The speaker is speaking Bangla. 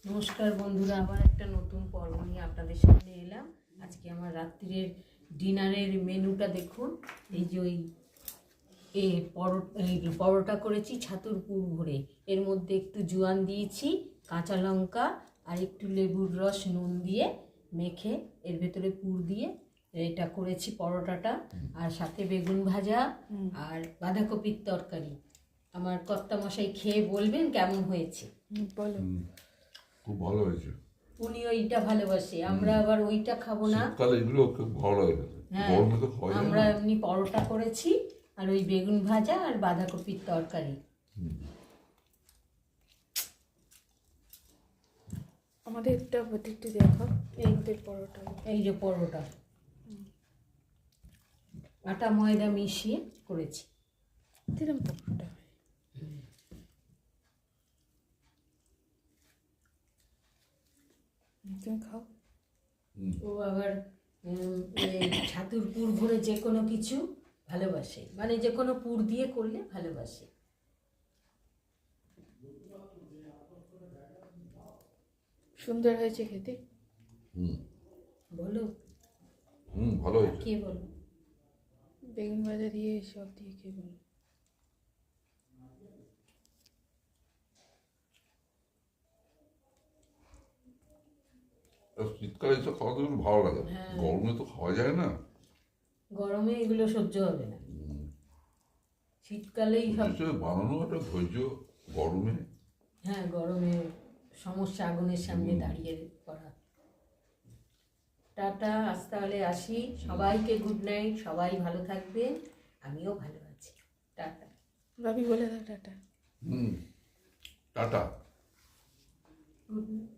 নমস্কার বন্ধুরা, আবার একটা নতুন পর্ব নিয়ে আপনাদের সামনে এলাম। আজকে আমার রাত্রির ডিনারের মেনুটা দেখুন। এই যে এই পরোটা করেছি ছাতুর পুর ভরে, এর মধ্যে একটু জোয়ান দিয়েছি, কাঁচা লঙ্কা আর একটু লেবুর রস নুন দিয়ে মেখে এর ভেতরে পুর দিয়ে এটা করেছি পরোটাটা। আর সাথে বেগুন ভাজা আর বাঁধাকপির তরকারি। আমার কর্তামশাই খেয়ে বলবেন কেমন হয়েছে। বলো। খুব ভালো হয়েছে। উনি ওইটা ভালোবাসে, আমরা আবার ওইটা খাবো না। শীতকালে এগুলো খুব ভালো লাগে। হ্যাঁ, গরমে তো খাওয়া যায় আমরা না। এমনি পরোটা করেছি আর ওই বেগুন ভাজা আর বাঁধাকপির তরকারি। আমাদের একটা একটু দেখো, আমাদের পরোটা। এই যে পরোটা আটা ময়দা মিশিয়ে করেছি। কিরম পরোটা হয়? তুমি খাও। ও আবার এই ছাতুর পুর ভরে যে কোনো কিছু ভালোবাসে, মানে যে কোনো পুর দিয়ে করলে ভালোবাসে। সুন্দর হয়েছে খেতে। বলো ভালো হয়েছে। কে বলো? বেগুন ভাজা দিয়ে সব দিয়ে খেয়ে বলো। শীতকালে এসব খাওয়া তো একটু ভালো লাগে। গরমে তো খাওয়া যায় না। গরমে এগুলো সহ্য হবে না, শীতকালেই সব। বানানো একটা ধৈর্য গরমে। হ্যাঁ, গরমে সমস্যা, আগুনের সামনে দাঁড়িয়ে করা। টাটা, আজ তাহলে আসি। সবাইকে গুড নাইট, সবাই ভালো থাকবেন, আমিও ভালো আছি। টাটা। ভাবি বলে দাও টাটা। টাটা। Good night.